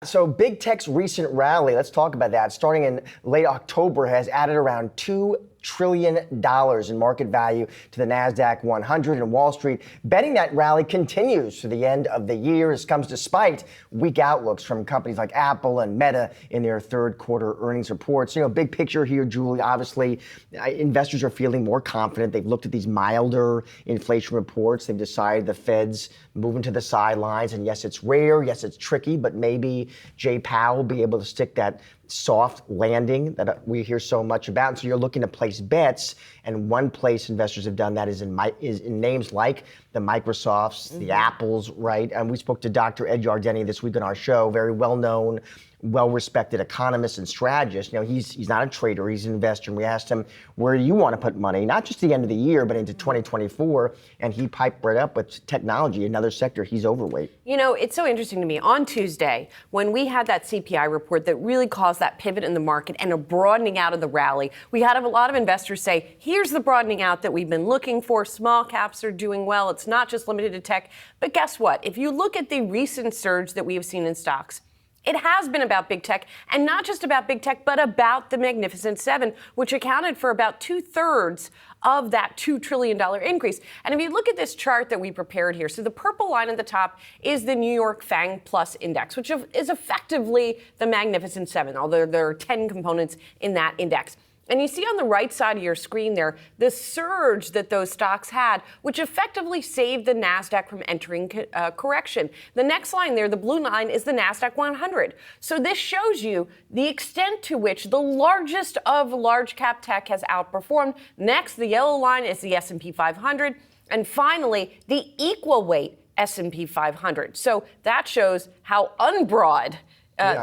So big tech's recent rally, let's talk about that, starting in late October, has added around $2 trillion in market value to the NASDAQ 100, and Wall Street betting that rally continues to the end of the year. This comes despite weak outlooks from companies like Apple and Meta in their third quarter earnings reports. Big picture here, Julie, obviously investors are feeling more confident. They've looked at these milder inflation reports. They've decided the Fed's moving to the sidelines, and yes, it's rare, yes, it's tricky, but maybe Jay Powell will be able to stick that soft landing that we hear so much about. And so you're looking to place bets, and one place investors have done that is in names like the Microsofts, the Apples, right? And we spoke to Dr. Ed Yardeni this week on our show, very well-known, well-respected economist and strategist. He's not a trader, he's an investor. And we asked him, where do you want to put money? Not just the end of the year, but into 2024. And he piped right up with technology, another sector he's overweight. It's so interesting to me. On Tuesday, when we had that CPI report that really caused that pivot in the market and a broadening out of the rally, we had a lot of investors say, here's the broadening out that we've been looking for. Small caps are doing well. It's not just limited to tech. But guess what? If you look at the recent surge that we have seen in stocks, it has been about big tech, and not just about big tech, but about the Magnificent Seven, which accounted for about 2/3 of that $2 trillion increase. And if you look at this chart that we prepared here, so the purple line at the top is the New York FANG Plus Index, which is effectively the Magnificent Seven, although there are 10 components in that index. And you see on the right side of your screen there, the surge that those stocks had, which effectively saved the NASDAQ from entering correction. The next line there, the blue line, is the NASDAQ 100. So this shows you the extent to which the largest of large cap tech has outperformed. Next, the yellow line is the S&P 500. And finally, the equal weight S&P 500. So that shows how unbroad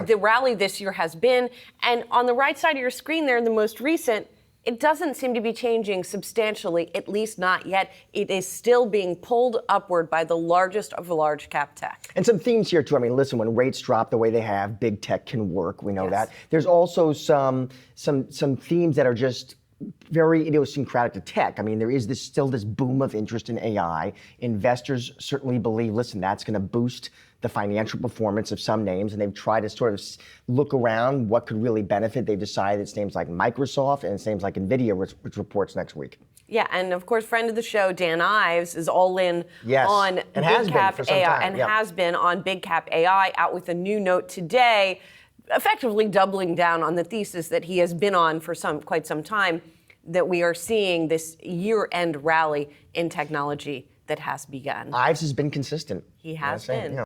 the rally this year has been. And on the right side of your screen there, the most recent, it doesn't seem to be changing substantially, at least not yet. It is still being pulled upward by the largest of large cap tech. And some themes here too. Listen, when rates drop the way they have, big tech can work. We know that. There's also some themes that are just very idiosyncratic to tech. There is still this boom of interest in AI. Investors certainly believe, listen, that's going to boost the financial performance of some names, and they've tried to sort of look around what could really benefit. They've decided it's names like Microsoft and it's names like NVIDIA, which reports next week. Yeah, and of course, friend of the show, Dan Ives, is all in on big cap AI and has been on big cap AI, out with a new note today, effectively doubling down on the thesis that he has been on for quite some time, that we are seeing this year-end rally in technology that has begun. Ives has been consistent. He has been.